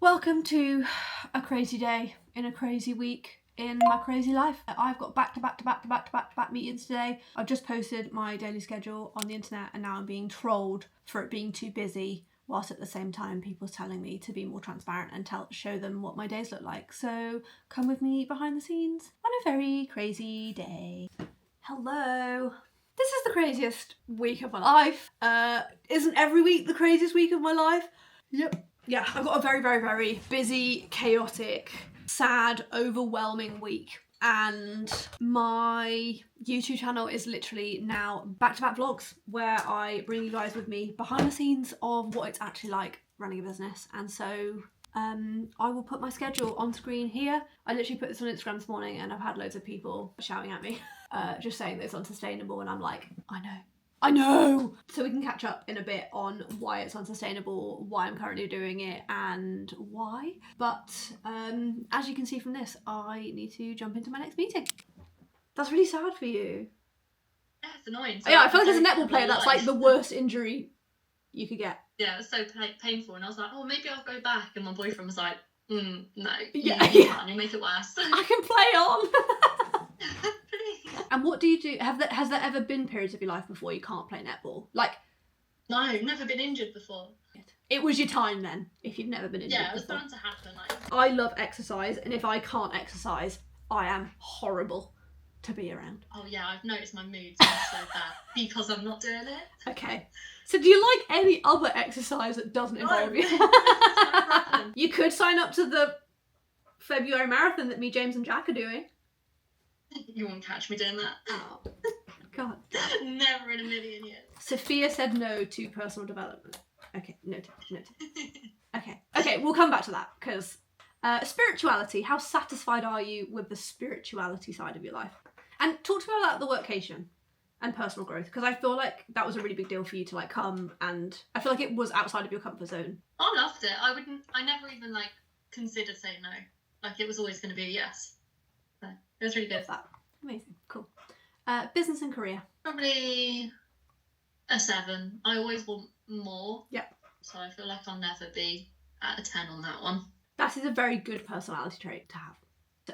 Welcome to a crazy day in a crazy week in my crazy life. I've got back-to-back meetings today. I've just posted my daily schedule on the internet and now I'm being trolled for it being too busy, whilst at the same time people's telling me to be more transparent and show them what my days look like. So come with me behind the scenes on a very crazy day. Hello. This is the craziest week of my life. Isn't every week the craziest week of my life? Yep. Yeah, I've got a very, very, very busy, chaotic, sad, overwhelming week. And my YouTube channel is literally now back-to-back vlogs where I bring you guys with me behind the scenes of what it's actually like running a business. And so I will put my schedule on screen here. I literally put this on Instagram this morning and I've had loads of people shouting at me, just saying that it's unsustainable, and I'm like, I know! So we can catch up in a bit on why it's unsustainable, why I'm currently doing it, and why. But as you can see from this, I need to jump into my next meeting. That's really sad for you. Yeah, it's annoying. So yeah, I feel like as a netball player, that's like the worst injury you could get. Yeah, it was so painful, and I was like, oh, maybe I'll go back. And my boyfriend was like, no, yeah. You can't, you'll make it worse. I can play on! And what do you do? Has there ever been periods of your life before you can't play netball? Like, no, never been injured before. It was your time then, if you've never been injured. Yeah, it was before. bound to happen. Like, I love exercise, and if I can't exercise, I am horrible to be around. Oh yeah, I've noticed my mood's been so bad because I'm not doing it. Okay. So do you like any other exercise that doesn't involve you? You could sign up to the February marathon that me, James and Jack are doing. You won't catch me doing that. Oh, God. Never in a million years. Sophia said no to personal development. Okay, noted. Okay, we'll come back to that, because spirituality, how satisfied are you with the spirituality side of your life? And talk to me about the workcation and personal growth, because I feel like that was a really big deal for you to like come, and I feel like it was outside of your comfort zone. I loved it. I never even like considered saying no. Like, it was always going to be a yes. So it was really good. Love that. Amazing. Cool. Business and career. Probably a 7. I always want more. Yep. So I feel like I'll never be at a 10 on that one. That is a very good personality trait to have. So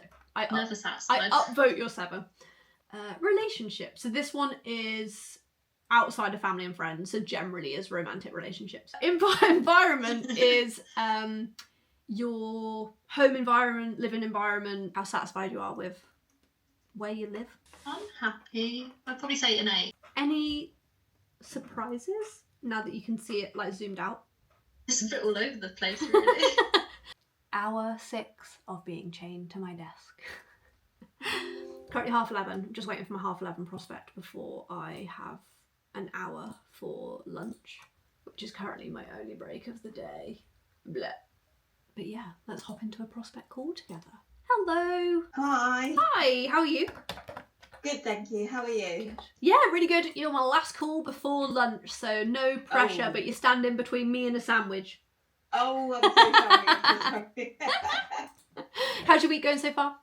never satisfied. I upvote your 7. Relationship. So this one is outside of family and friends, so generally is romantic relationships. Environment is your home environment, living environment, how satisfied you are with where you live. I'm happy. I'd probably say an 8. Any surprises now that you can see it like zoomed out? It's a bit all over the place, really. Hour 6 of being chained to my desk. Currently 11:30. Just waiting for my 11:30 prospect before I have an hour for lunch, which is currently my only break of the day. Blech. But yeah, let's hop into a prospect call together. Hello. Hi. Hi, how are you? Good, thank you. How are you? Good. Yeah, really good. You're my last call before lunch, so no pressure, but you're standing between me and a sandwich. Oh, I'm so sorry. How's your week going so far?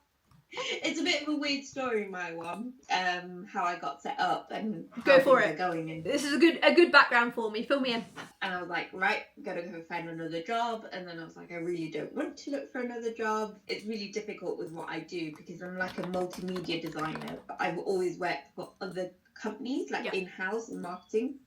It's a bit of a weird story, my one. How I got set up and Go how for things it. are going. And This is a good background for me. Fill me in. I was like, right, gotta go find another job. And then I was like, I really don't want to look for another job. It's really difficult with what I do because I'm like a multimedia designer, but I've always worked for other companies, like in-house and marketing.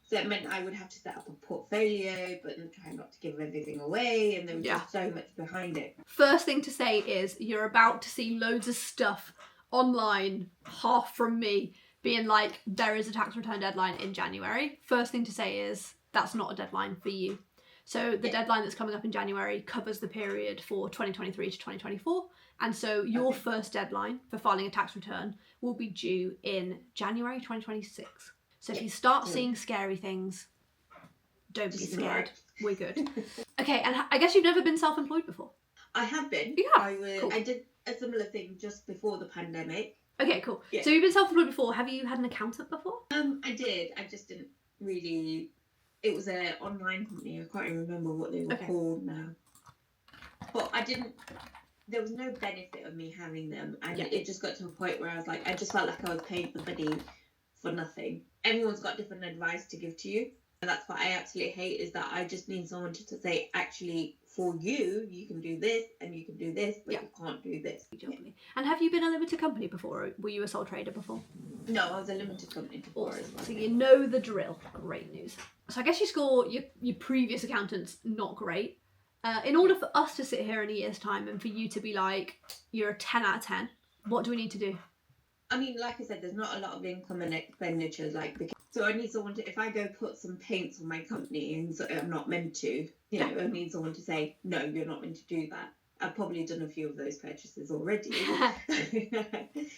So it meant I would have to set up a portfolio, but then try not to give everything away, and there was just so much behind it. First thing to say is you're about to see loads of stuff online, half from me, being like, there is a tax return deadline in January. First thing to say is that's not a deadline for you. So the deadline that's coming up in January covers the period for 2023 to 2024. And so your first deadline for filing a tax return will be due in January 2026. So if you start seeing scary things, don't be scared. We're good. Okay, and I guess you've never been self-employed before? I have been. Yeah. Cool. I did a similar thing just before the pandemic. Okay, cool. Yeah. So you've been self-employed before. Have you had an accountant before? I did. I just didn't really... It was an online company. I can't even remember what they were called now. But I didn't... There was no benefit of me having them. And it just got to a point where I was like... I just felt like I was paying for money for nothing. Everyone's got different advice to give to you, and that's what I absolutely hate, is that I just need someone to say, actually for you, you can do this and you can do this, but Yeah. you can't do this. Yeah. And have you been a limited company before, or were you a sole trader before? No, I was a limited company before as well. So you know the drill. Great news. So I guess you score your previous accountants not great. In order for us to sit here in a year's time and for you to be like, you're a 10 out of 10, what do we need to do? I mean, like I said, there's not a lot of income and expenditure, so I need someone to, if I go put some paints on my company and so I'm not meant to, I need someone to say, no, you're not meant to do that. I've probably done a few of those purchases already.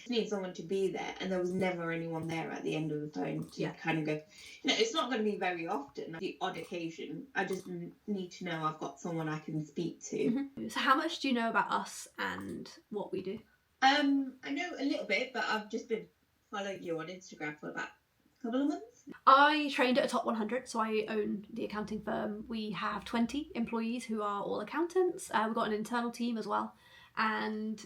Need someone to be there, and there was never anyone there at the end of the phone to kind of go, it's not going to be very often. The odd occasion, I just need to know I've got someone I can speak to. Mm-hmm. So how much do you know about us and what we do? I know a little bit, but I've just been following you on Instagram for about a couple of months. I trained at a top 100, so I own the accounting firm. We have 20 employees who are all accountants. We've got an internal team as well. And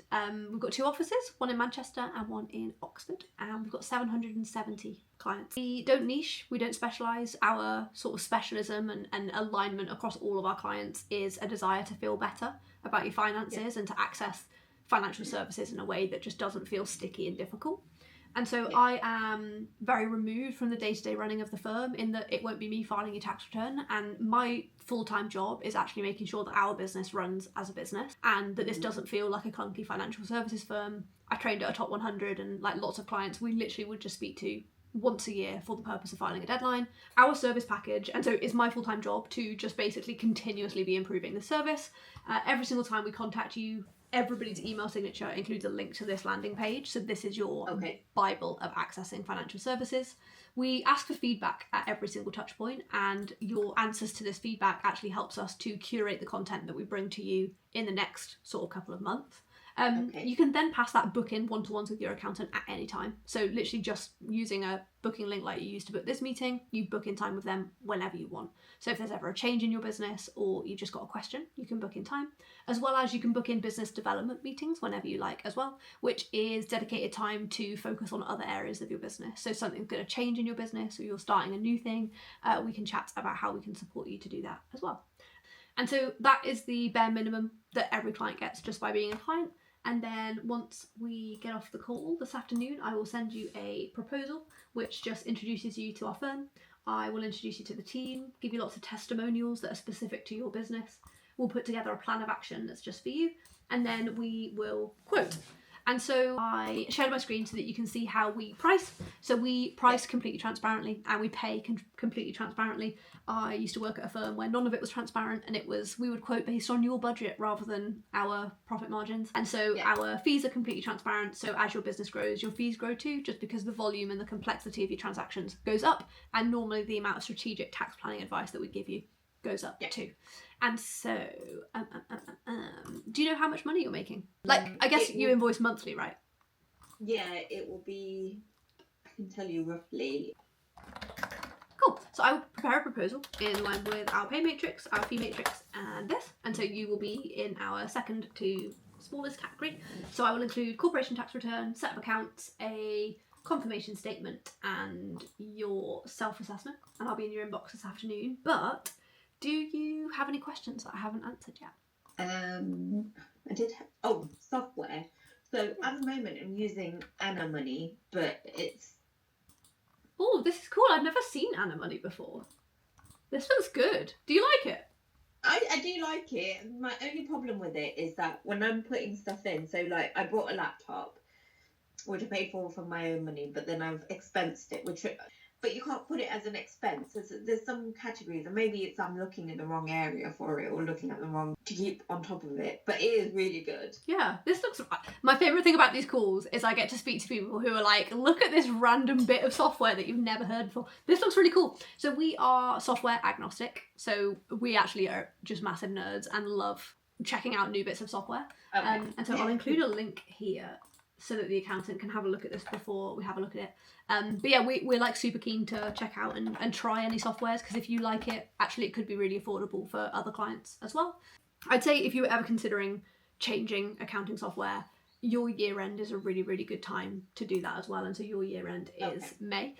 we've got 2 offices, one in Manchester and one in Oxford. And we've got 770 clients. We don't niche, we don't specialise. Our sort of specialism and alignment across all of our clients is a desire to feel better about your finances and to access financial services in a way that just doesn't feel sticky and difficult. And so I am very removed from the day-to-day running of the firm in that it won't be me filing your tax return, and my full-time job is actually making sure that our business runs as a business and that this doesn't feel like a clunky financial services firm. I trained at a top 100, and like lots of clients we literally would just speak to once a year for the purpose of filing a deadline. Our service package, and so it's my full-time job to just basically continuously be improving the service. Every single time we contact you, everybody's email signature includes a link to this landing page. So this is your Bible of accessing financial services. We ask for feedback at every single touch point, and your answers to this feedback actually helps us to curate the content that we bring to you in the next sort of couple of months. You can then pass that book in one-to-ones with your accountant at any time. So literally just using a booking link like you used to book this meeting, you book in time with them whenever you want. So if there's ever a change in your business or you just got a question, you can book in time, as well as you can book in business development meetings whenever you like as well, which is dedicated time to focus on other areas of your business. So something's going to change in your business or you're starting a new thing, we can chat about how we can support you to do that as well. And so that is the bare minimum that every client gets just by being a client. And then once we get off the call this afternoon, I will send you a proposal which just introduces you to our firm. I will introduce you to the team, give you lots of testimonials that are specific to your business. We'll put together a plan of action that's just for you, and then we will quote. And so I shared my screen so that you can see how we price. So we price completely transparently and we pay completely transparently. I used to work at a firm where none of it was transparent, and we would quote based on your budget rather than our profit margins. And so our fees are completely transparent. So as your business grows, your fees grow too, just because the volume and the complexity of your transactions goes up. And normally the amount of strategic tax planning advice that we give you goes up too. And so, do you know how much money you're making? Like, I guess you invoice monthly, right? Yeah, it will be, I can tell you roughly. Cool. So I will prepare a proposal in line with our pay matrix, our fee matrix, and this. And so you will be in our second to smallest category. So I will include corporation tax return, set of accounts, a confirmation statement, and your self-assessment. And I'll be in your inbox this afternoon. But do you have any questions that I haven't answered yet? I did have, software. So at the moment I'm using Anna Money, but it's... Oh, this is cool. I've never seen Anna Money before. This looks good. Do you like it? I do like it. My only problem with it is that when I'm putting stuff in, so like I bought a laptop, which I paid for from my own money, but then I've expensed it, but you can't put it as an expense. There's some categories, and maybe it's I'm looking in the wrong area for it or looking at the wrong to keep on top of it, but it is really good. Yeah, this looks... My favourite thing about these calls is I get to speak to people who are like, look at this random bit of software that you've never heard before. This looks really cool. So we are software agnostic, so we actually are just massive nerds and love checking out new bits of software. Okay. And so I'll include a link here so that the accountant can have a look at this before we have a look at it. But yeah, we're like super keen to check out and try any softwares, because if you like it, actually it could be really affordable for other clients as well. I'd say if you were ever considering changing accounting software, your year end is a really, really good time to do that as well. And so your year end is May.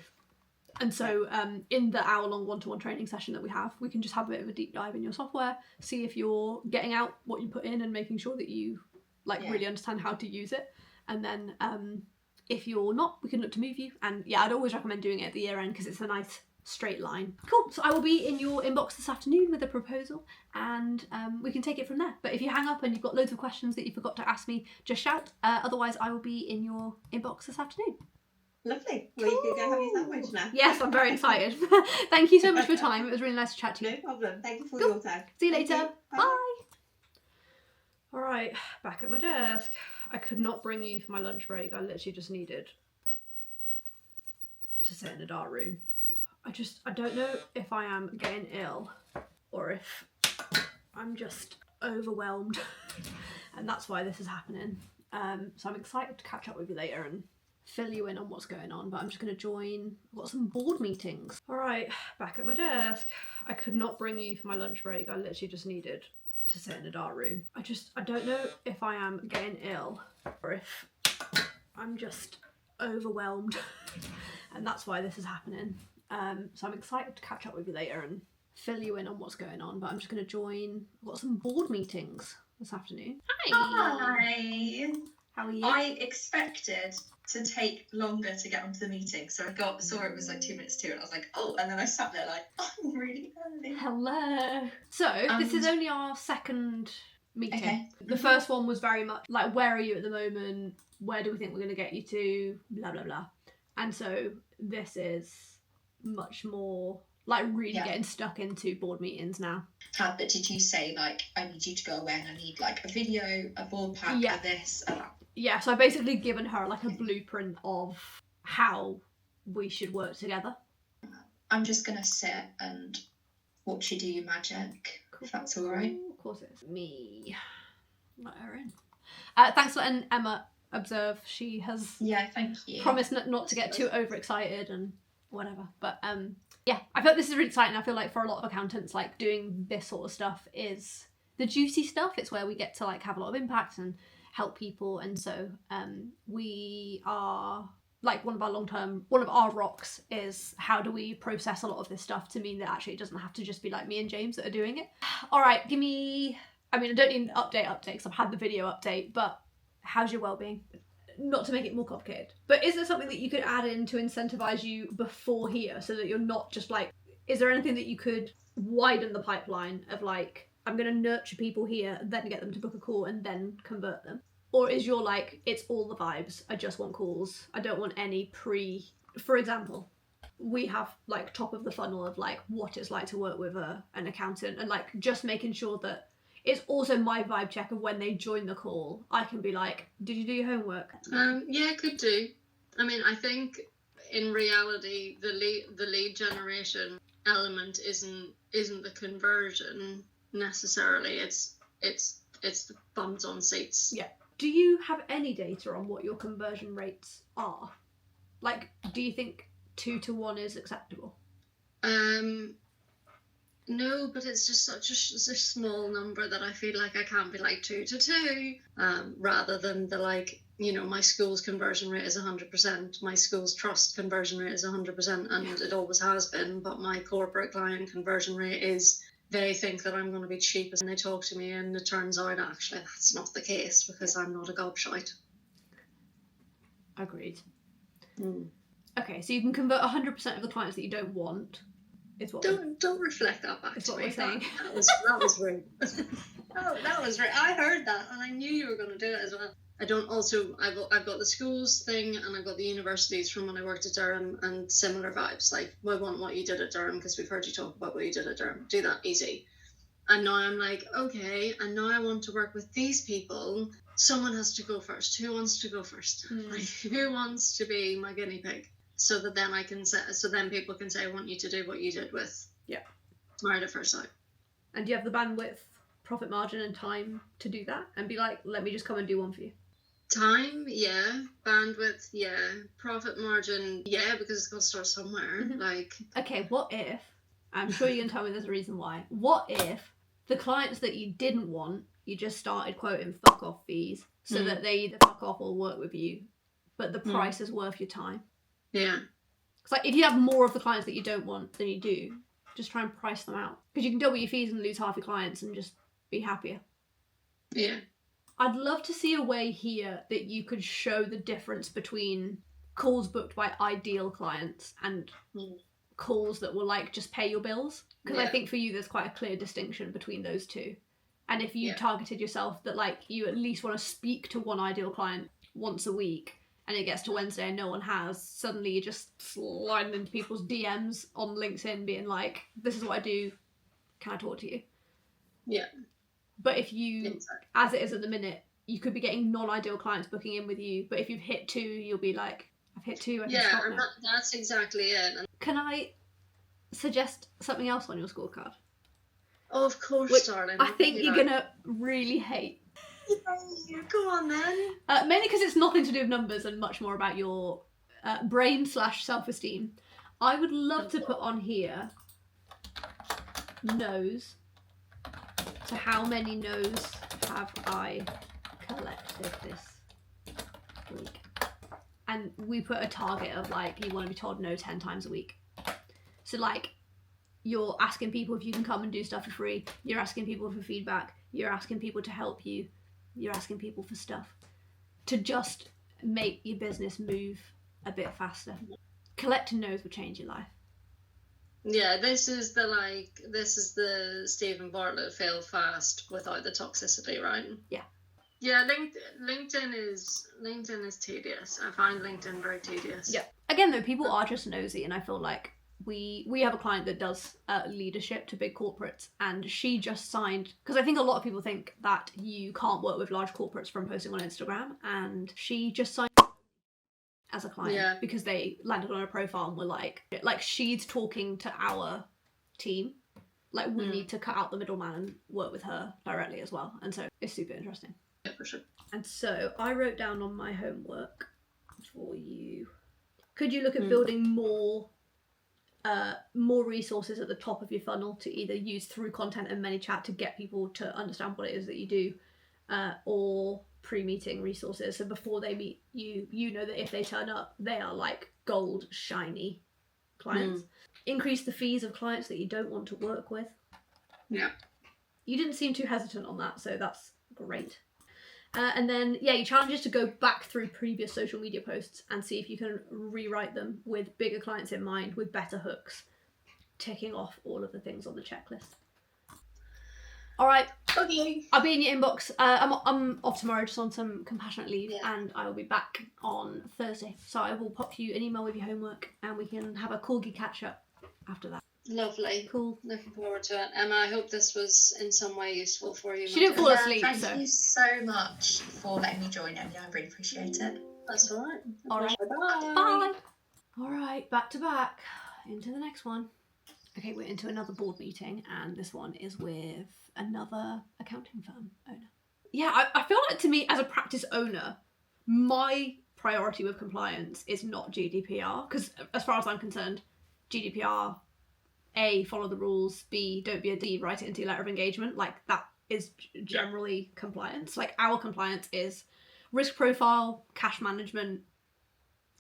And so in the hour-long one-to-one training session that we have, we can just have a bit of a deep dive in your software, see if you're getting out what you put in and making sure that you really understand how to use it. And then if you're not, we can look to move you. And yeah, I'd always recommend doing it at the year end because it's a nice straight line. Cool. So I will be in your inbox this afternoon with a proposal, and we can take it from there. But if you hang up and you've got loads of questions that you forgot to ask me, just shout. Otherwise, I will be in your inbox this afternoon. Lovely. Well, you can go have your sandwich now. Yes, I'm very excited. Thank you so much for your time. It was really nice to chat to you. No problem. Thank you for Cool. your time. See you Thank later. you. Bye. All right, back at my desk. I could not bring you for my lunch break. I literally just needed to sit in a dark room. I don't know if I am getting ill or if I'm just overwhelmed and that's why this is happening. So I'm excited to catch up with you later and fill you in on what's going on, but I'm just going to join. I've got some board meetings. All right, back at my desk. I could not bring you for my lunch break. I literally just needed to sit in a dark room. I don't know if I am getting ill or if I'm just overwhelmed and that's why this is happening. So I'm excited to catch up with you later and fill you in on what's going on, but I'm just going to join. I've got some board meetings this afternoon. Hi. How are you? I expected to take longer to get onto the meeting, so I saw it was like 2 minutes to, and I was like, oh, and then I sat there like, oh, I'm really early. Hello. So this is only our second meeting. Okay. The first one was very much like, where are you at the moment? Where do we think we're going to get you to? Blah, blah, blah. And so this is much more like really getting stuck into board meetings now. But did you say like, I need you to go away and I need like a video, a board pack, a this, a that? Yeah, so I've basically given her like a blueprint of how we should work together. I'm just going to sit and watch you do your magic, if that's all right. Of course it's me. Let her in. Thanks for letting Emma observe. She has Thank you. promised not to get too overexcited and whatever. But yeah, I feel like this is really exciting. I feel like for a lot of accountants, like doing this sort of stuff is the juicy stuff. It's where we get to like have a lot of impact and help people. And so we are like one of our rocks is how do we process a lot of this stuff to mean that actually it doesn't have to just be like me and James that are doing it. All right, I don't need an update because I've had the video update, but how's your well-being? Not to make it more complicated, but is there something that you could add in to incentivize you before here so that you're not just like, is there anything that you could widen the pipeline of like, I'm going to nurture people here, then get them to book a call and then convert them? Or is your like, it's all the vibes, I just want calls, I don't want any for example, we have like top of the funnel of like what it's like to work with an accountant and like just making sure that it's also my vibe check of when they join the call. I can be like, did you do your homework? Yeah, could do. I mean, I think in reality, the lead generation element isn't the conversion necessarily. It's the bums on seats. Yeah. Do you have any data on what your conversion rates are? Like, do you think 2 to 1 is acceptable? No, but it's just such a small number that I feel like I can't be like 2 to 2, rather than the like, you know, my school's conversion rate is 100%, my school's trust conversion rate is 100%, and it always has been, but my corporate client conversion rate is, they think that I'm going to be cheap and they talk to me and it turns out actually that's not the case because I'm not a gobshite. Agreed. Okay, so you can convert 100% of the clients that you don't want. Don't reflect that back It's to what me. we're saying. That was rude. that was rude. I heard that and I knew you were going to do it as well. I've got the schools thing and I've got the universities from when I worked at Durham and similar vibes. Like, I want what you did at Durham because we've heard you talk about what you did at Durham. Do that, easy. And now I'm like, okay, and now I want to work with these people. Someone has to go first. Who wants to go first? Like, who wants to be my guinea pig? So that then then people can say, I want you to do what you did with Married at First Sight. And do you have the bandwidth, profit margin and time to do that? And be like, let me just come and do one for you. Time, yeah. Bandwidth, yeah. Profit margin, yeah, because it's got to start somewhere. Like, okay, what if, I'm sure you can tell me there's a reason why, what if the clients that you didn't want, you just started quoting fuck off fees so that they either fuck off or work with you, but the price is worth your time? yeah. Because like if you have more of the clients that you don't want than you do, just try and price them out. Because you can double your fees and lose half your clients and just be happier. Yeah. I'd love to see a way here that you could show the difference between calls booked by ideal clients and calls that will like just pay your bills. Because I think for you there's quite a clear distinction between those two. And if you targeted yourself that like you at least want to speak to one ideal client once a week and it gets to Wednesday and no one has, suddenly you're just sliding into people's DMs on LinkedIn being like, this is what I do, can I talk to you? Yeah. But if you, as it is at the minute, you could be getting non-ideal clients booking in with you, but if you've hit 2, you'll be like, I've hit 2, I can stop now. That's exactly it. Can I suggest something else on your scorecard? Oh, of course, darling. I think you're going to really hate. Yeah, go on then. Mainly because it's nothing to do with numbers and much more about your brain/self-esteem. I would love to put on here no's. So how many no's have I collected this week? And we put a target of like, you want to be told no 10 times a week. So like, you're asking people if you can come and do stuff for free. You're asking people for feedback. You're asking people to help you. You're asking people for stuff. To just make your business move a bit faster. Collecting no's will change your life. Yeah, this is the Stephen Bartlett fail fast without the toxicity, right? Yeah. Yeah, LinkedIn is tedious. I find LinkedIn very tedious. Yeah. Again, though, people are just nosy, and I feel like we have a client that does leadership to big corporates, and she just signed, because I think a lot of people think that you can't work with large corporates from posting on Instagram, and she just signed as a client because they landed on her profile and were like she's talking to our team, like we need to cut out the middleman and work with her directly as well, and so it's super interesting. Yeah, for sure. And so I wrote down on my homework for you, could you look at building more resources at the top of your funnel to either use through content and ManyChat to get people to understand what it is that you do, or pre-meeting resources, so before they meet you, you know that if they turn up, they are like gold shiny clients. Increase the fees of clients that you don't want to work with. Yeah. You didn't seem too hesitant on that, so that's great. And then, your challenge is to go back through previous social media posts and see if you can rewrite them with bigger clients in mind, with better hooks, ticking off all of the things on the checklist. All right. Okay. I'll be in your inbox. I'm off tomorrow just on some compassionate leave, and I will be back on Thursday. So I will pop you an email with your homework, and we can have a corgi catch up after that. Lovely. Cool. Looking forward to it. Emma, I hope this was in some way useful for you. She didn't fall asleep. Thank you so much for letting me join, Emily. I really appreciate it. That's all right. All right. Bye. Bye. All right, back to back into the next one. Okay, we're into another board meeting, and this one is with another accounting firm owner. Yeah, I feel like, to me, as a practice owner, my priority with compliance is not GDPR, because as far as I'm concerned, GDPR, A, follow the rules, B, don't be a D, write it into your letter of engagement. Like, that is generally compliance. Like, our compliance is risk profile, cash management,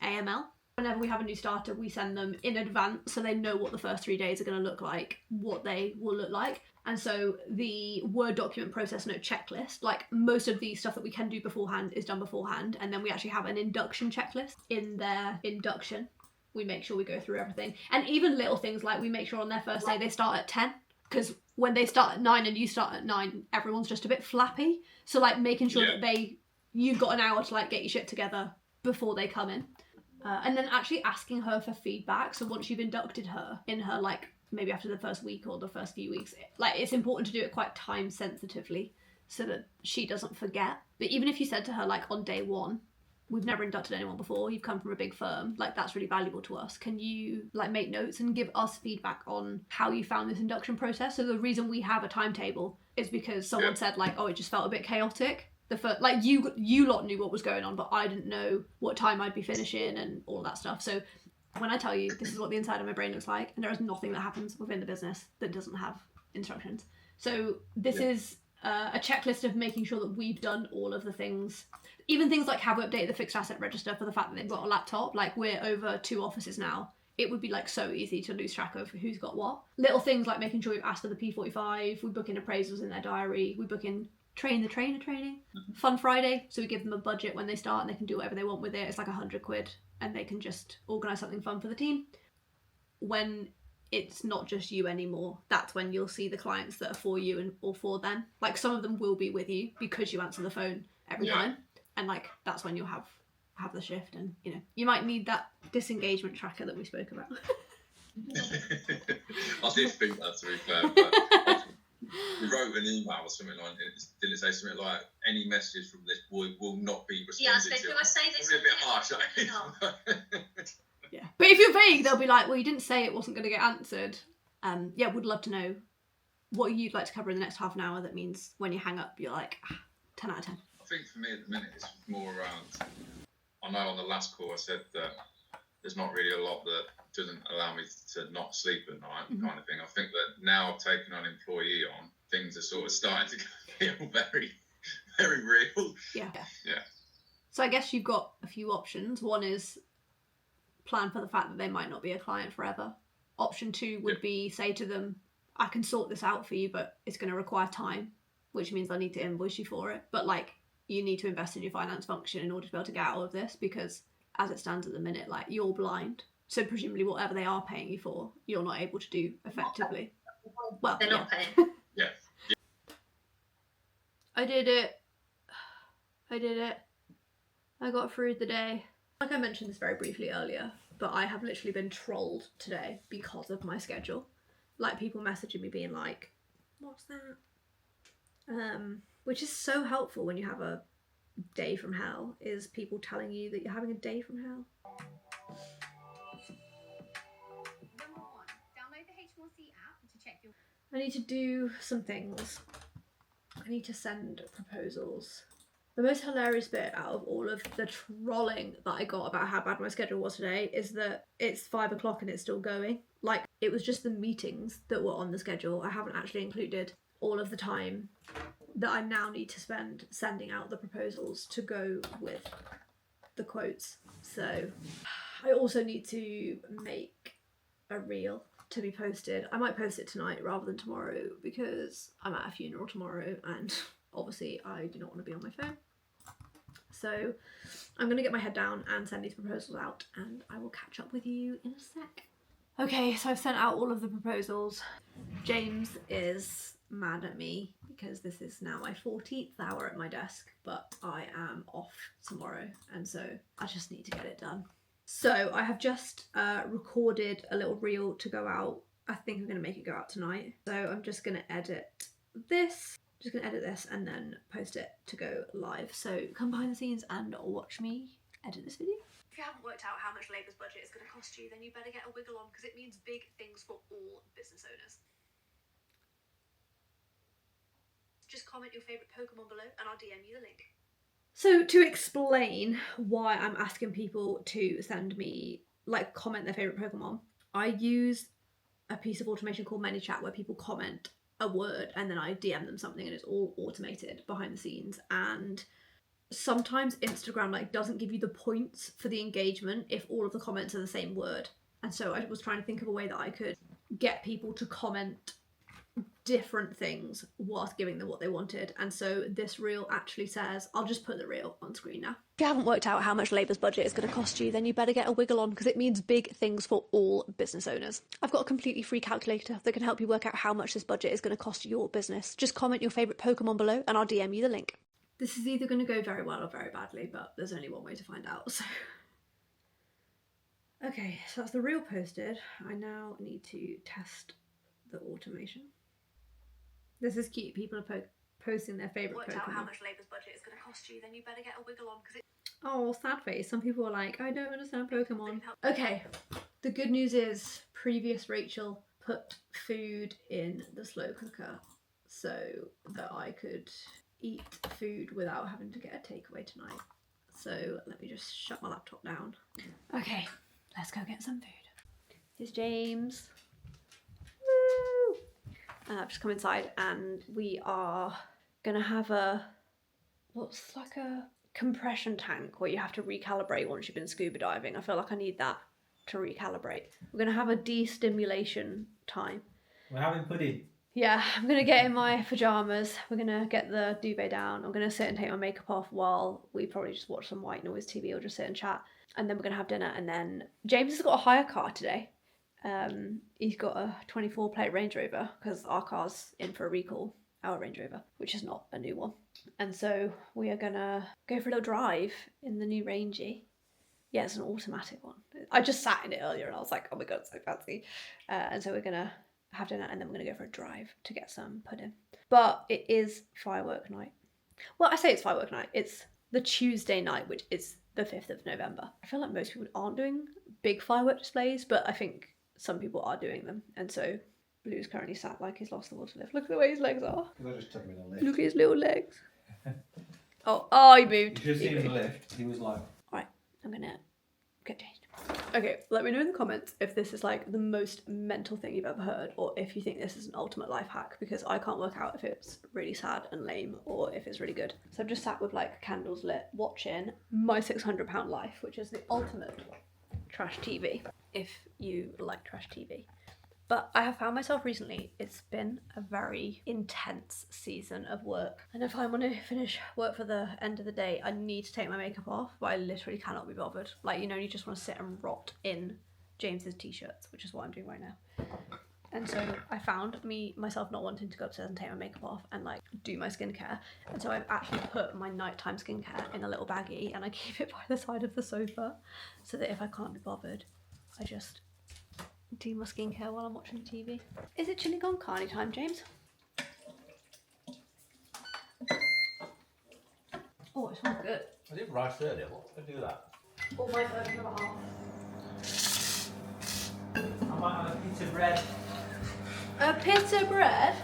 AML. Whenever we have a new starter, we send them in advance so they know what the first 3 days are going to look like, what they will look like. And so the Word document process note checklist, like most of the stuff that we can do beforehand is done beforehand. And then we actually have an induction checklist. In their induction, we make sure we go through everything. And even little things like we make sure on their first day they start at 10. Because when they start at 9 and you start at 9, everyone's just a bit flappy. So like making sure that you've got an hour to like get your shit together before they come in. And then actually asking her for feedback. So once you've inducted her in her, like, maybe after the first week or the first few weeks, like, it's important to do it quite time sensitively so that she doesn't forget. But even if you said to her, like, on day 1, we've never inducted anyone before, you've come from a big firm, like, that's really valuable to us. Can you, like, make notes and give us feedback on how you found this induction process? So the reason we have a timetable is because someone said, like, oh, it just felt a bit chaotic. Like, you lot knew what was going on, but I didn't know what time I'd be finishing and all that stuff. So when I tell you this is what the inside of my brain looks like, and there is nothing that happens within the business that doesn't have instructions. So this is a checklist of making sure that we've done all of the things, even things like have we updated the fixed asset register for the fact that they've got a laptop. Like, we're over 2 offices now. it would be like so easy to lose track of who's got what. Little things like making sure you've asked for the P45, we book in appraisals in their diary, we book in train the trainer training, Fun Friday, so we give them a budget when they start and they can do whatever they want with it. It's like £100 and they can just organise something fun for the team. When it's not just you anymore, that's when you'll see the clients that are for you and or for them. Like some of them will be with you because you answer the phone every time, and like that's when you'll have the shift, and you know you might need that disengagement tracker that we spoke about. I did think that, to be fair, but we wrote an email or something like it. Did it say something like any message from this boy will not be responded to? Do I say this? Probably a bit harsh. Yeah, but if you're vague, they'll be like, well, you didn't say it wasn't going to get answered. Yeah, would love to know what you'd like to cover in the next half an hour. That means when you hang up, you're like 10 out of 10. I think for me at the minute it's more around, I know on the last call I said that there's not really a lot that doesn't allow me to not sleep at night, kind of thing. I think that now I've taken an employee on, things are sort of starting to feel very, very real. Yeah. Yeah. So I guess you've got a few options. One is plan for the fact that they might not be a client forever. Option 2 would be say to them, I can sort this out for you, but it's going to require time, which means I need to invoice you for it. But like, you need to invest in your finance function in order to be able to get out of this, because as it stands at the minute, like you're blind. So presumably whatever they are paying you for, you're not able to do effectively. Well, They're not paying. Yeah. I did it. I got through the day. Like I mentioned this very briefly earlier, but I have literally been trolled today because of my schedule. Like people messaging me being like, what's that? Which is so helpful when you have a day from hell, is people telling you that you're having a day from hell. Number 1, download the HMRC app to check your... I need to do some things. I need to send proposals. The most hilarious bit out of all of the trolling that I got about how bad my schedule was today is that it's 5 o'clock and it's still going. Like, it was just the meetings that were on the schedule. I haven't actually included all of the time that I now need to spend sending out the proposals to go with the quotes. So I also need to make a reel to be posted. I might post it tonight rather than tomorrow because I'm at a funeral tomorrow and obviously I do not want to be on my phone. So I'm going to get my head down and send these proposals out, and I will catch up with you in a sec. Okay, so I've sent out all of the proposals. James is mad at me because this is now my 14th hour at my desk, but I am off tomorrow, and so I just need to get it done. So I have just recorded a little reel to go out. I think I'm going to make it go out tonight. So I'm just going to edit this. Just going to edit this and then post it to go live. So come behind the scenes and watch me edit this video. If you haven't worked out how much Labour's budget is going to cost you, then you better get a wiggle on, because it means big things for all business owners. Just comment your favourite Pokemon below and I'll DM you the link. So to explain why I'm asking people to send me, like, comment their favourite Pokemon, I use a piece of automation called ManyChat where people comment a word and then I DM them something and it's all automated behind the scenes. And sometimes Instagram like doesn't give you the points for the engagement if all of the comments are the same word. And so I was trying to think of a way that I could get people to comment different things whilst giving them what they wanted. And so this reel actually says, I'll just put the reel on screen now. If you haven't worked out how much Labour's budget is going to cost you, then you better get a wiggle on, because it means big things for all business owners. I've got a completely free calculator that can help you work out how much this budget is going to cost your business. Just comment your favourite Pokemon below and I'll DM you the link. This is either going to go very well or very badly, but there's only one way to find out, so... Okay, so that's the reel posted. I now need to test the automation. This is cute. People are posting their favourite Pokemon. Worked out how much Labour's budget is going to cost you, then you better get a wiggle on, because it... Oh, sad face. Some people are like, I don't understand Pokemon. Okay, the good news is previous Rachel put food in the slow cooker so that I could eat food without having to get a takeaway tonight. So let me just shut my laptop down. Okay, let's go get some food. Here's James. Woo! I've just come inside and we are gonna have what's like a compression tank where you have to recalibrate once you've been scuba diving. I feel like I need that to recalibrate. We're going to have a de-stimulation time. We're having pudding. Yeah, I'm going to get in my pyjamas. We're going to get the duvet down. I'm going to sit and take my makeup off while we probably just watch some white noise TV or just sit and chat. And then we're going to have dinner. And then James has got a hire car today. He's got a 24 plate Range Rover because our car's in for a recall, our Range Rover, which is not a new one. And so we are going to go for a little drive in the new Rangey. Yeah, it's an automatic one. I just sat in it earlier and I was like, oh my God, it's so fancy. And so we're going to have dinner and then we're going to go for a drive to get some pudding. But it is firework night. Well, I say it's firework night. It's the Tuesday night, which is the 5th of November. I feel like most people aren't doing big firework displays, but I think some people are doing them. And so Blue's currently sat like he's lost the will to live. Look at the way his legs are. I just took him in the lift. Look at his little legs. Oh, he moved. You should see He him in the moved. lift. He was like, Right, I'm gonna get changed. Okay, let me know in the comments if this is like the most mental thing you've ever heard or if you think this is an ultimate life hack, because I can't work out if it's really sad and lame or if it's really good. So I've just sat with like candles lit watching My £600 Life, which is the ultimate trash TV if you like trash TV. But I have found myself recently, it's been a very intense season of work. And if I want to finish work for the end of the day, I need to take my makeup off, but I literally cannot be bothered. Like, you know, you just want to sit and rot in James's t-shirts, which is what I'm doing right now. And so I found myself not wanting to go upstairs and take my makeup off and like do my skincare. And so I've actually put my nighttime skincare in a little baggie and I keep it by the side of the sofa so that if I can't be bothered, I just do my skincare while I'm watching TV. Is it chili con carne time, James? Oh, it smells good. I did rice earlier. What did I do that? Oh, my version of a half. I might have a piece of bread. A bit of bread?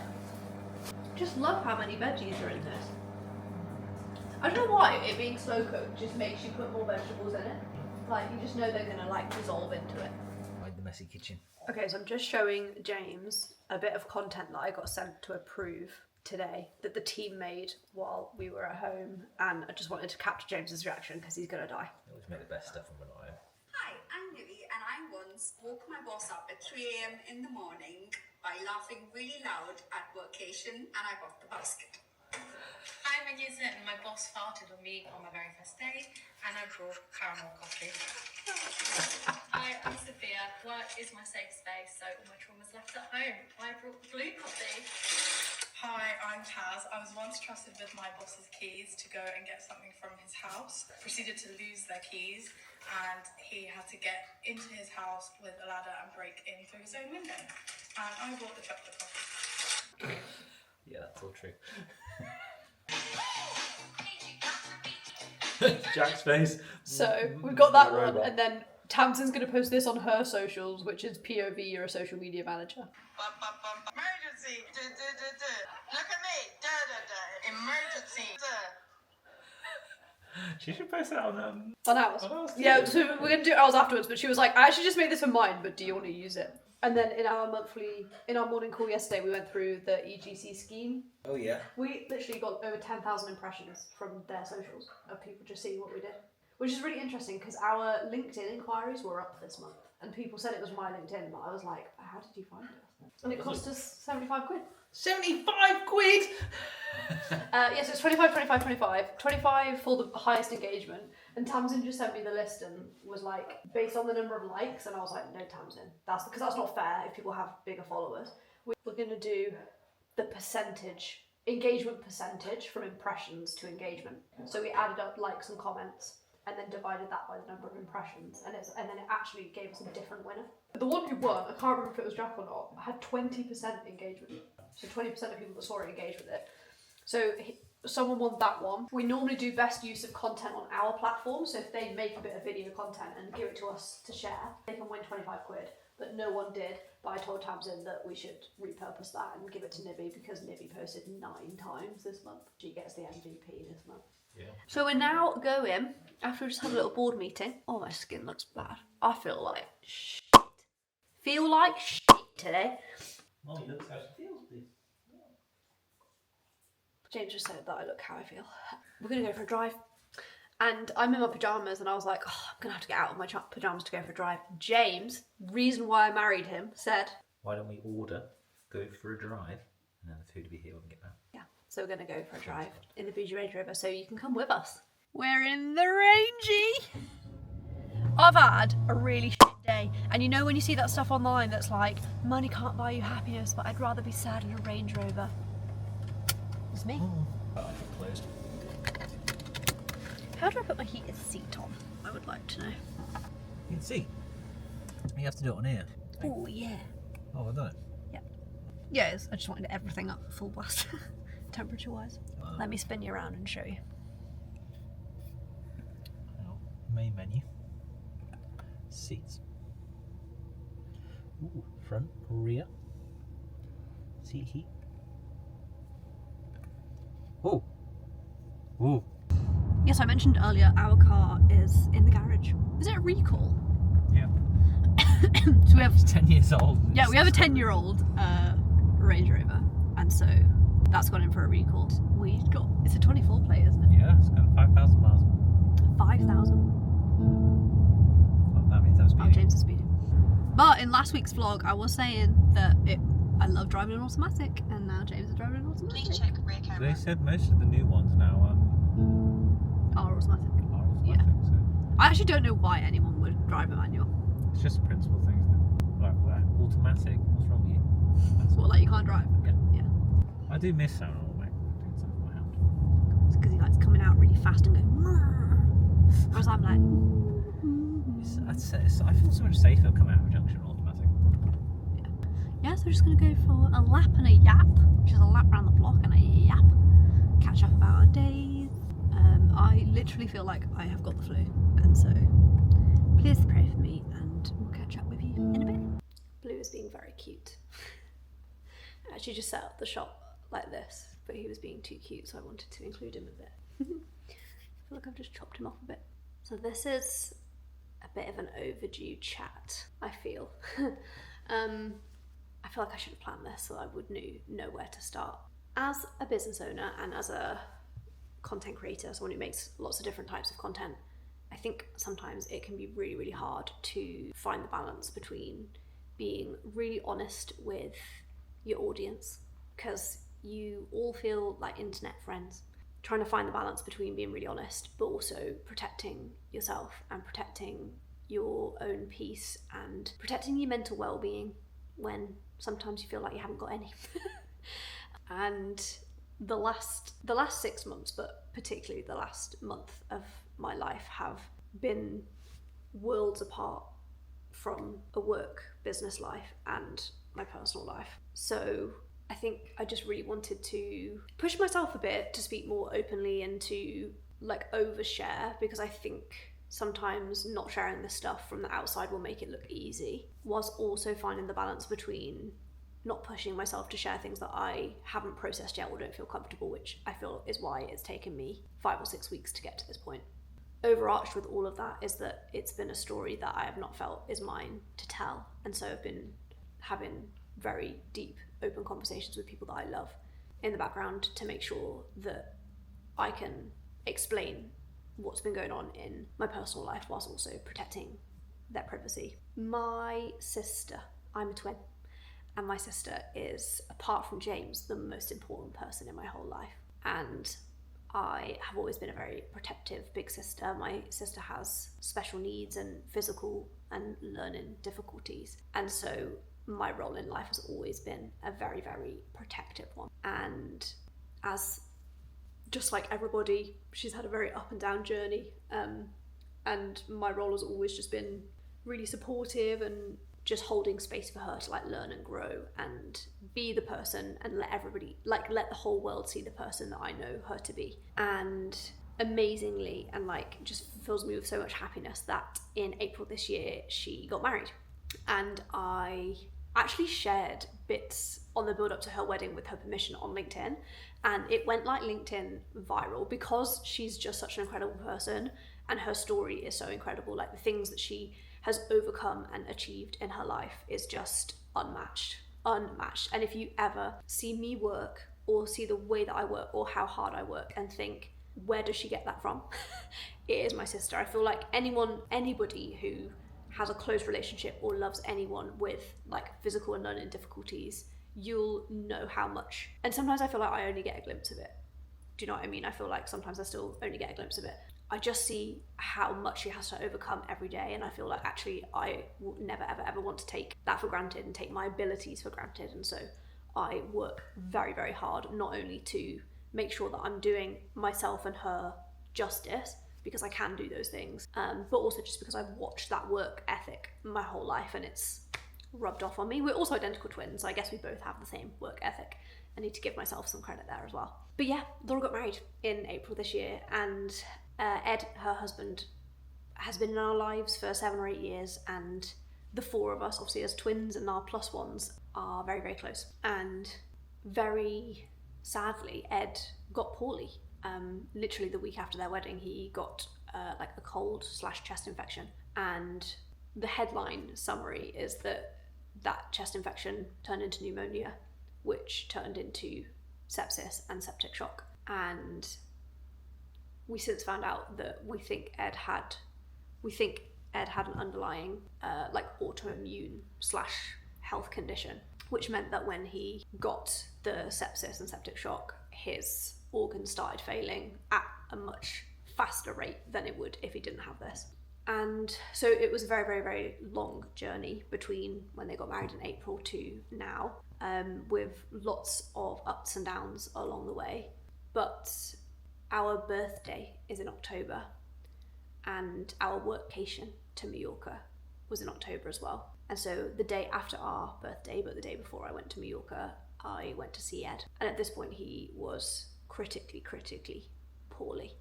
Just love how many veggies are in this. I don't know why it being slow cooked just makes you put more vegetables in it. Like, you just know they're gonna like dissolve into it. Like the messy kitchen. Okay, so I'm just showing James a bit of content that I got sent to approve today that the team made while we were at home, and I just wanted to capture James's reaction because he's gonna die. I always make the best stuff when we're not home. Hi, I'm Lily, and I once woke my boss up at 3 a.m. in the morning by laughing really loud at workation, and I bought the basket. I'm Agisa and my boss farted on me on my very first day and I brought caramel coffee. Hi, I'm Sophia. Work is my safe space, so all my trauma's left at home. I brought blue coffee. Hi, I'm Taz. I was once trusted with my boss's keys to go and get something from his house. Proceeded to lose their keys and he had to get into his house with a ladder and break in through his own window. And I bought the chocolate coffee. Yeah, that's all true. Jack's face. So we've got that one, and then Tamsin's going to post this on her socials, which is POV, you're a social media manager. Emergency! Look at me! Emergency! She should post that on ours. Yeah, so we're going to do ours afterwards, but she was like, I actually just made this for mine, but do you want to use it? And then in our morning call yesterday, we went through the EGC scheme. Oh yeah. We literally got over 10,000 impressions from their socials of people just seeing what we did, which is really interesting because our LinkedIn inquiries were up this month, and people said it was my LinkedIn, but I was like, how did you find us? And it cost us 75 quid. 75 quid! Yes, it's 25 for the highest engagement. And Tamsin just sent me the list and was like, based on the number of likes, and I was like, no, Tamsin, that's because that's not fair if people have bigger followers. We're going to do the engagement percentage from impressions to engagement. So we added up likes and comments and then divided that by the number of impressions, and then it actually gave us a different winner. The one who won, I can't remember if it was Jack or not, had 20% engagement. So 20% of people that saw it engaged with it. So someone won that one. We normally do best use of content on our platform, so if they make a bit of video content and give it to us to share, they can win 25 quid. But no one did, but I told Tamsin that we should repurpose that and give it to Nibby because Nibby posted 9 times this month. She gets the MVP this month. Yeah. So we're now going, after we just had a little board meeting. Oh, my skin looks bad. I feel like shit. Feel like shit today. Molly looks how she feels, please. James just said that I look how I feel. We're going to go for a drive And I'm in my pyjamas and I was like, oh, I'm going to have to get out of my pyjamas to go for a drive. James, reason why I married him, said, Why don't we order, go for a drive, and then the food will be here when we get back. yeah, so we're going to go for a drive in the bougie Range Rover so you can come with us. We're in the Rangy. I've had a really shit day. And you know when you see that stuff online that's like, money can't buy you happiness, but I'd rather be sad in a Range Rover. It's me. Oh, I think closed. How do I put my heated seat on? I would like to know. You can see. You have to do it on here. Oh, yeah. Oh, I've done it. Yeah. Yeah, I just wanted everything up full blast, temperature-wise. Let me spin you around and show you. Main menu. Seats. Ooh, front, rear. Seat heat. Oh. Ooh. Yes, I mentioned earlier our car is in the garage. Is it a recall? Yeah. So we have It's 10 years old. Yeah, we have a 10-year-old Range Rover, and so that's gone in for a recall. It's a 24 plate, isn't it? Yeah, it's got 5,000 miles. 5,000. Well, that means I'm speeding. Oh, James is speeding. But in last week's vlog, I was saying that I love driving an automatic, and now James is driving an automatic. Please check rear camera. They said most of the new ones now Are automatic. are automatic. Yeah. So I actually don't know why anyone would drive a manual. it's just a principle thing, isn't it? Like, automatic. What's wrong with you? That's What, like you can't drive? Yeah. Yeah. I do miss sound automatic. Doing something with my hand. It's because he likes coming out really fast and going. "Mrrr." Whereas I'm like. I feel so much safer coming out of a junction automatic. Yeah, so we're just going to go for a lap and a yap, which is a lap around the block and a yap. Catch up about our days. I literally feel like I have got the flu, and so please pray for me and we'll catch up with you in a bit. Blue is being very cute. I actually just set up the shot like this, but he was being too cute, so I wanted to include him a bit. I feel like I've just chopped him off a bit. So this is a bit of an overdue chat, I feel. I feel like I should have planned this so I would know where to start. As a business owner and as a content creator, someone who makes lots of different types of content, I think sometimes it can be really, really hard to find the balance between being really honest with your audience, because you all feel like internet friends. Trying to find the balance between being really honest but also protecting yourself and protecting your own peace and protecting your mental well-being when sometimes you feel like you haven't got any. And the last 6 months, but particularly the last month of my life, have been worlds apart from a work business life and my personal life. So I think I just really wanted to push myself a bit to speak more openly and to like overshare, because I think sometimes not sharing this stuff from the outside will make it look easy, whilst also finding the balance between not pushing myself to share things that I haven't processed yet or don't feel comfortable, which I feel is why it's taken me 5 or 6 weeks to get to this point. Overarched with all of that is that it's been a story that I have not felt is mine to tell, and so I've been having very deep, open conversations with people that I love in the background to make sure that I can explain what's been going on in my personal life whilst also protecting their privacy. My sister, I'm a twin, and my sister is, apart from James, the most important person in my whole life. And I have always been a very protective big sister. My sister has special needs and physical and learning difficulties, and so my role in life has always been a very, very protective one. And as just like everybody, she's had a very up and down journey, and my role has always just been really supportive and just holding space for her to like learn and grow and be the person and let everybody, like let the whole world see the person that I know her to be. And amazingly, and like just fills me with so much happiness, that in April this year she got married, and I actually shared bits on the build up to her wedding with her permission on LinkedIn, and it went like LinkedIn viral because she's just such an incredible person and her story is so incredible. Like the things that she has overcome and achieved in her life is just unmatched. And if you ever see me work or see the way that I work or how hard I work and think where does she get that from? It is my sister. I feel like anybody who has a close relationship or loves anyone with like physical and learning difficulties, you'll know how much. And sometimes I feel like I only get a glimpse of it. Do you know what I mean? I feel like sometimes I still only get a glimpse of it. I just see how much she has to overcome every day, and I feel like actually I will never ever ever want to take that for granted and take my abilities for granted. And so I work very, very hard, not only to make sure that I'm doing myself and her justice, because I can do those things, but also just because I've watched that work ethic my whole life and it's rubbed off on me. We're also identical twins, so I guess we both have the same work ethic. I need to give myself some credit there as well. But yeah, Laura got married in April this year, and Ed, her husband, has been in our lives for 7 or 8 years, and the four of us, obviously as twins and our plus ones, are very, very close. And very sadly, Ed got poorly. Literally the week after their wedding, he got like a cold/chest infection, and the headline summary is that chest infection turned into pneumonia, which turned into sepsis and septic shock. And we since found out that we think Ed had an underlying like autoimmune/health condition, which meant that when he got the sepsis and septic shock, his organs started failing at a much faster rate than it would if he didn't have this. And so it was a very, very, very long journey between when they got married in April to now, with lots of ups and downs along the way. But our birthday is in October, and our workcation to Mallorca was in October as well. And so the day after our birthday, but the day before I went to Mallorca, I went to see Ed. And at this point he was critically poorly.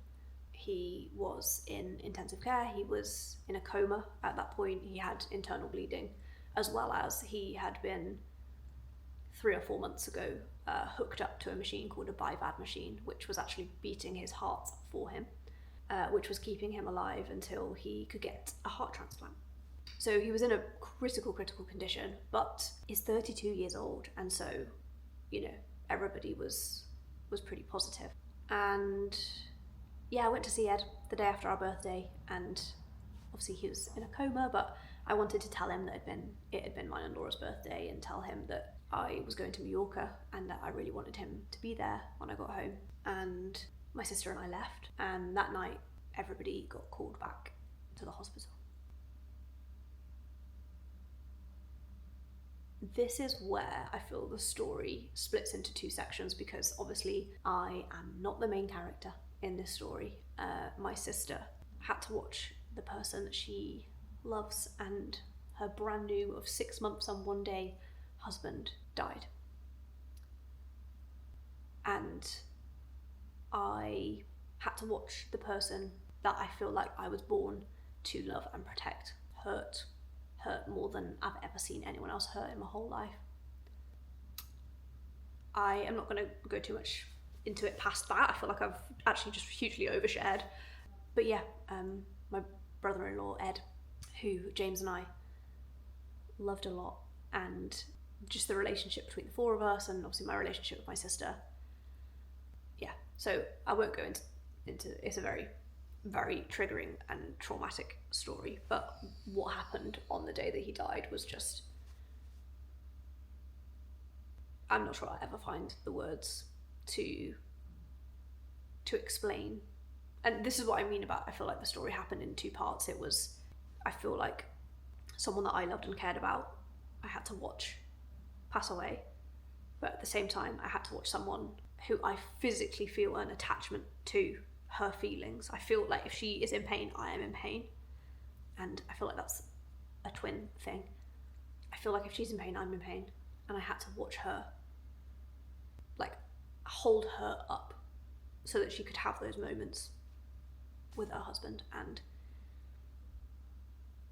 He was in intensive care, he was in a coma at that point, he had internal bleeding, as well as he had been 3 or 4 months ago hooked up to a machine called a BiVAD machine, which was actually beating his heart for him, which was keeping him alive until he could get a heart transplant. So he was in a critical condition, but he's 32 years old, and so, you know, everybody was pretty positive. And yeah, I went to see Ed the day after our birthday, and obviously he was in a coma, but I wanted to tell him that it had been mine and Laura's birthday, and tell him that I was going to Mallorca and that I really wanted him to be there when I got home. And my sister and I left, and that night everybody got called back to the hospital. This is where I feel the story splits into 2 sections, because obviously I am not the main character in this story. My sister had to watch the person that she loves and her brand new of 6 months and 1 day husband died. And I had to watch the person that I feel like I was born to love and protect hurt more than I've ever seen anyone else hurt in my whole life. I am not going to go too much into it past that. I feel like I've actually just hugely overshared. But yeah, my brother-in-law Ed, who James and I loved a lot, and just the relationship between the 4 of us, and obviously my relationship with my sister. Yeah, so I won't go into it's a very, very triggering and traumatic story, but what happened on the day that he died was just, I'm not sure I'll ever find the words to explain. And this is what I mean about, I feel like the story happened in 2 parts. It was, I feel like someone that I loved and cared about, I had to watch pass away, but at the same time I had to watch someone who I physically feel an attachment to her feelings. I feel like if she is in pain, I am in pain, and I feel like that's a twin thing. I feel like if she's in pain, I'm in pain, and I had to watch her, like, hold her up so that she could have those moments with her husband. And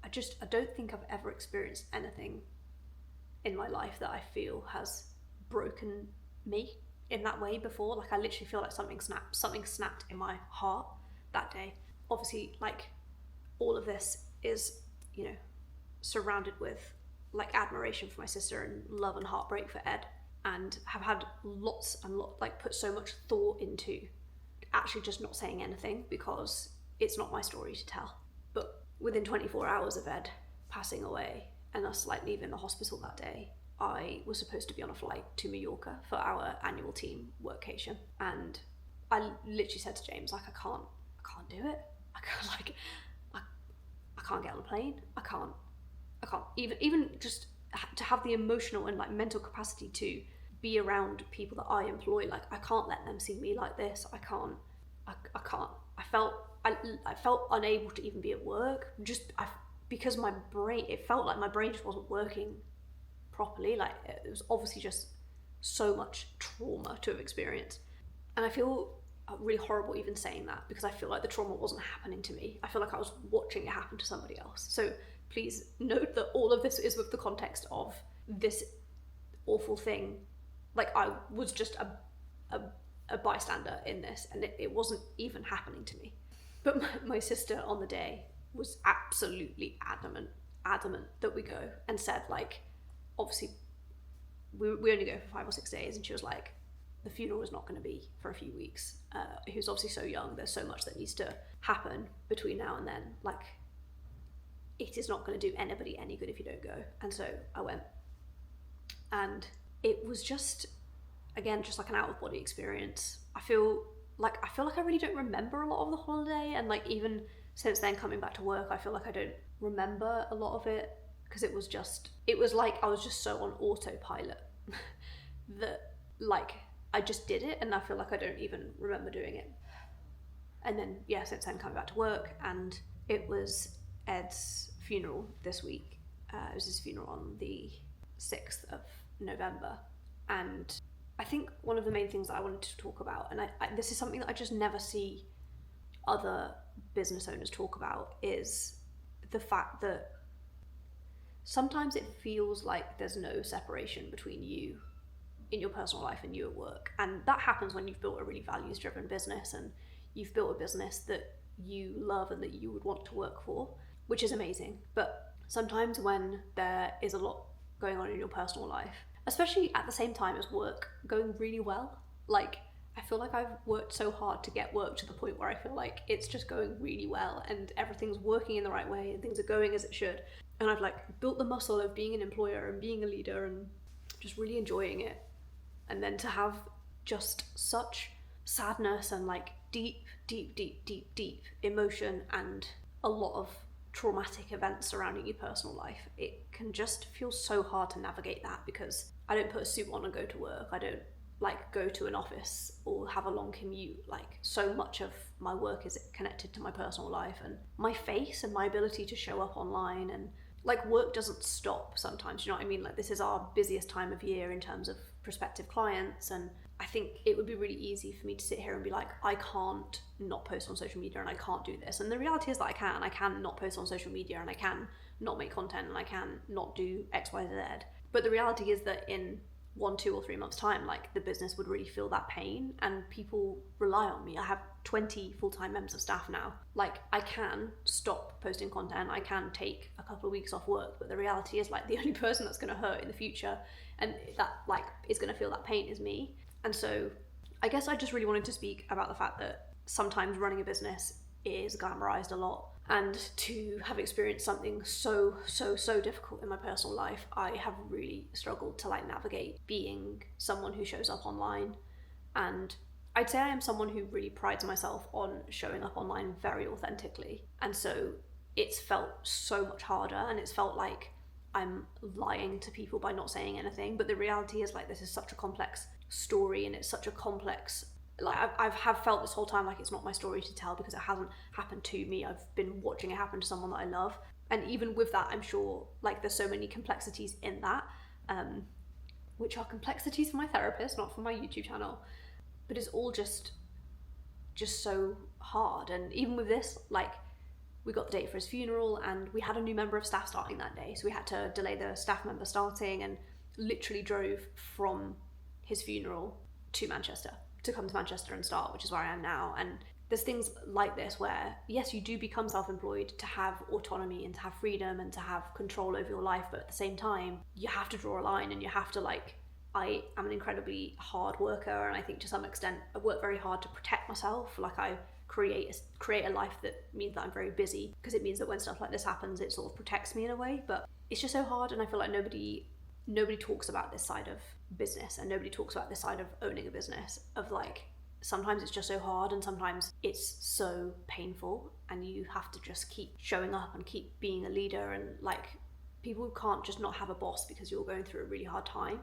I don't think I've ever experienced anything in my life that I feel has broken me in that way before. Like, I literally feel like something snapped in my heart that day. Obviously, like, all of this is, you know, surrounded with like admiration for my sister and love and heartbreak for Ed, and have had lots and lots, like, put so much thought into actually just not saying anything because it's not my story to tell. But within 24 hours of Ed passing away and us like leaving the hospital that day, I was supposed to be on a flight to Mallorca for our annual team workation, and I literally said to James, like, I can't do it. I can't get on a plane. I can't even just to have the emotional and like mental capacity to be around people that I employ. Like, I can't let them see me like this. I can't. I felt unable to even be at work because my brain, it felt like my brain just wasn't working properly. Like, it was obviously just so much trauma to have experienced, and I feel really horrible even saying that because I feel like the trauma wasn't happening to me. I feel like I was watching it happen to somebody else. So please note that all of this is with the context of this awful thing. Like, I was just a bystander in this, and it wasn't even happening to me. But my sister on the day was absolutely adamant that we go, and said, like, obviously we only go for 5 or 6 days, and she was like, the funeral is not going to be for a few weeks. He was obviously so young, there's so much that needs to happen between now and then. Like, it is not going to do anybody any good if you don't go. And so I went, and it was just, again, just like an out of body experience. I feel like I really don't remember a lot of the holiday, and like even since then coming back to work, I feel like I don't remember a lot of it, because it was like I was just so on autopilot that like I just did it, and I feel like I don't even remember doing it. And then since then coming back to work, and it was Ed's funeral this week. It was his funeral on the 6th of November, and I think one of the main things that I wanted to talk about, and I this is something that I just never see other business owners talk about, is the fact that sometimes it feels like there's no separation between you in your personal life and you at work. And that happens when you've built a really values-driven business, and you've built a business that you love and that you would want to work for, which is amazing. But sometimes when there is a lot going on in your personal life, especially at the same time as work going really well, like, I feel like I've worked so hard to get work to the point where I feel like it's just going really well and everything's working in the right way and things are going as it should. And I've like built the muscle of being an employer and being a leader and just really enjoying it. And then to have just such sadness and like deep emotion and a lot of traumatic events surrounding your personal life, it can just feel so hard to navigate that, because I don't put a suit on and go to work. I don't like go to an office or have a long commute. Like, so much of my work is connected to my personal life and my face and my ability to show up online, and like work doesn't stop sometimes, you know what I mean? Like, this is our busiest time of year in terms of prospective clients, and I think it would be really easy for me to sit here and be like, I can't not post on social media and I can't do this. And the reality is that I can not post on social media, and I can not make content, and I can not do X, Y, Z. But the reality is that in 1, 2 or 3 months time, like, the business would really feel that pain, and people rely on me. I have 20 full-time members of staff now. Like, I can stop posting content, I can take a couple of weeks off work, but the reality is, like, the only person that's going to hurt in the future and that like is going to feel that pain is me. And so I guess I just really wanted to speak about the fact that sometimes running a business is glamorized a lot, and to have experienced something so difficult in my personal life, I have really struggled to like navigate being someone who shows up online. And I'd say I am someone who really prides myself on showing up online very authentically, and so it's felt so much harder, and it's felt like I'm lying to people by not saying anything. But the reality is, like, this is such a complex story, and it's such a complex, like, I've felt this whole time like it's not my story to tell, because it hasn't happened to me. I've been watching it happen to someone that I love, and even with that, I'm sure like there's so many complexities in that, which are complexities for my therapist, not for my YouTube channel. But it's all just so hard. And even with this, like, we got the date for his funeral, and we had a new member of staff starting that day, so we had to delay the staff member starting, and literally drove from his funeral to Manchester to come to Manchester and start, which is where I am now. And there's things like this where, yes, you do become self-employed to have autonomy and to have freedom and to have control over your life, but at the same time, you have to draw a line, and you have to like I am an incredibly hard worker, and I think to some extent I work very hard to protect myself. Like I create a life that means that I'm very busy, because it means that when stuff like this happens, it sort of protects me in a way. But it's just so hard, and I feel like nobody talks about this side of business, and nobody talks about this side of owning a business, of like, sometimes it's just so hard, and sometimes it's so painful, and you have to just keep showing up and keep being a leader. And like, people can't just not have a boss because you're going through a really hard time,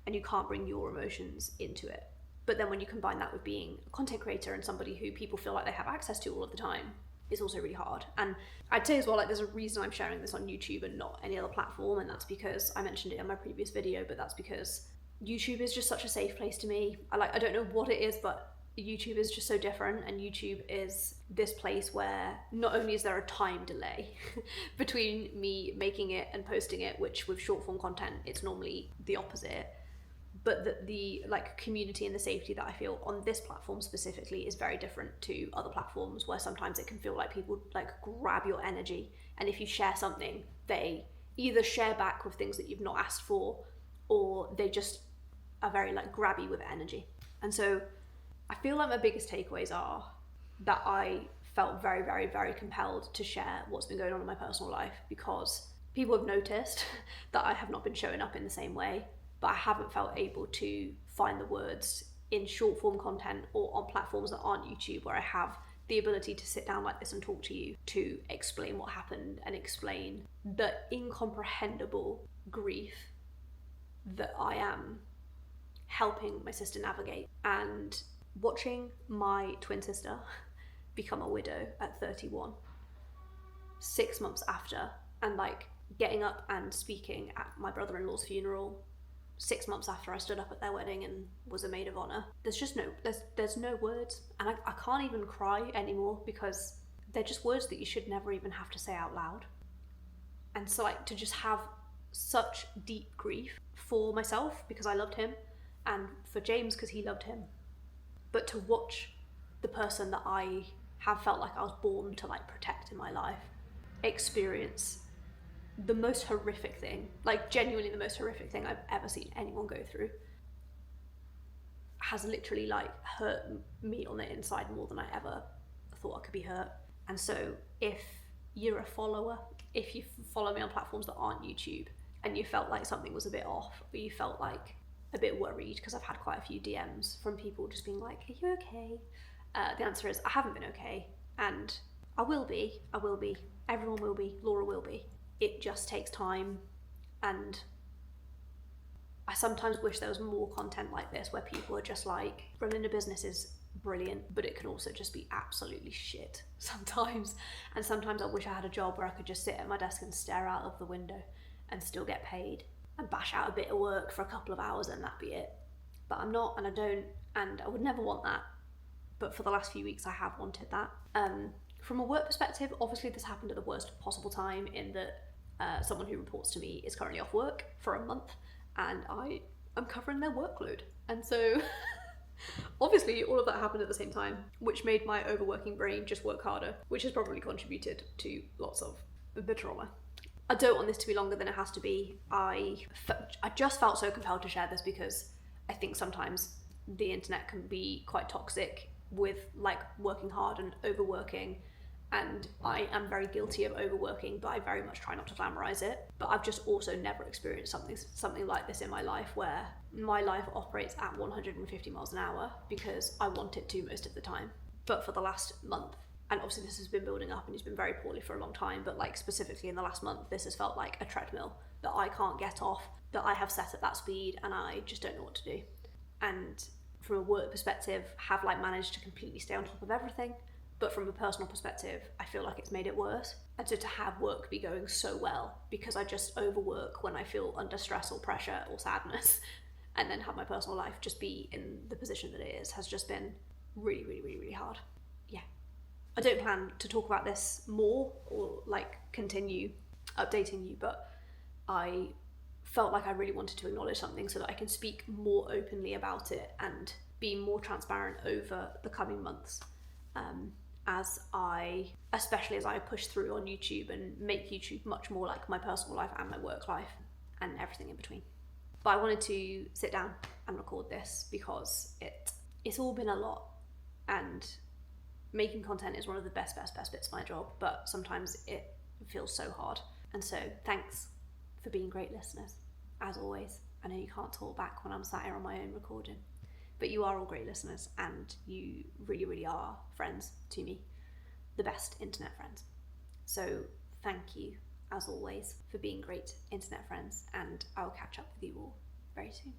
and you can't bring your emotions into it. But then when you combine that with being a content creator and somebody who people feel like they have access to all of the time, it's also really hard. And I'd say as well, like, there's a reason I'm sharing this on YouTube and not any other platform, and that's because I mentioned it in my previous video, but that's because YouTube is just such a safe place to me. I don't know what it is, but YouTube is just so different, and YouTube is this place where not only is there a time delay between me making it and posting it, which with short form content it's normally the opposite, but that the like community and the safety that I feel on this platform specifically is very different to other platforms, where sometimes it can feel like people like grab your energy, and if you share something, they either share back with things that you've not asked for, or they just are very like grabby with energy. And so I feel like my biggest takeaways are that I felt very, very, very compelled to share what's been going on in my personal life, because people have noticed that I have not been showing up in the same way, but I haven't felt able to find the words in short form content or on platforms that aren't YouTube, where I have the ability to sit down like this and talk to you, to explain what happened and explain the incomprehensible grief that I am helping my sister navigate. And watching my twin sister become a widow at 31, 6 months after, and like getting up and speaking at my brother-in-law's funeral 6 months after I stood up at their wedding and was a maid of honor. There's just there's no words, and I can't even cry anymore, because they're just words that you should never even have to say out loud. And so like, to just have such deep grief for myself because I loved him, and for James because he loved him, but to watch the person that I have felt like I was born to like protect in my life experience the most horrific thing, like genuinely the most horrific thing I've ever seen anyone go through, has literally like hurt me on the inside more than I ever thought I could be hurt. And so if you're a follower, if you follow me on platforms that aren't YouTube, and you felt like something was a bit off, or you felt like a bit worried, because I've had quite a few DMs from people just being like, are you okay? The answer is I haven't been okay, and I will be, everyone will be, Laura will be. It just takes time, and I sometimes wish there was more content like this, where people are just like, running a business is brilliant, but it can also just be absolutely shit sometimes. And sometimes I wish I had a job where I could just sit at my desk and stare out of the window and still get paid, and bash out a bit of work for a couple of hours and that be it. But I'm not, and I don't, and I would never want that. But for the last few weeks I have wanted that. From a work perspective, obviously this happened at the worst possible time, in that someone who reports to me is currently off work for a month, and I am covering their workload. And so obviously all of that happened at the same time, which made my overworking brain just work harder, which has probably contributed to lots of the trauma. I don't want this to be longer than it has to be. I just felt so compelled to share this because I think sometimes the internet can be quite toxic with like working hard and overworking, and I am very guilty of overworking, but I very much try not to glamorize it. But I've just also never experienced something like this in my life, where my life operates at 150 miles an hour because I want it to most of the time. But for the last month, and obviously this has been building up and he's been very poorly for a long time, but like specifically in the last month, this has felt like a treadmill that I can't get off, that I have set at that speed, and I just don't know what to do. And from a work perspective, have like managed to completely stay on top of everything, but from a personal perspective, I feel like it's made it worse. And so to have work be going so well because I just overwork when I feel under stress or pressure or sadness, and then have my personal life just be in the position that it is, has just been really, really, really, really hard. Yeah. I don't plan to talk about this more or like continue updating you, but I felt like I really wanted to acknowledge something so that I can speak more openly about it and be more transparent over the coming months, especially as I push through on YouTube and make YouTube much more like my personal life and my work life and everything in between. But I wanted to sit down and record this because it's all been a lot, and making content is one of the best bits of my job, but sometimes it feels so hard. And so thanks for being great listeners, as always. I know you can't talk back when I'm sat here on my own recording, but you are all great listeners, and you really, really are friends to me, the best internet friends. So thank you, as always, for being great internet friends, and I'll catch up with you all very soon.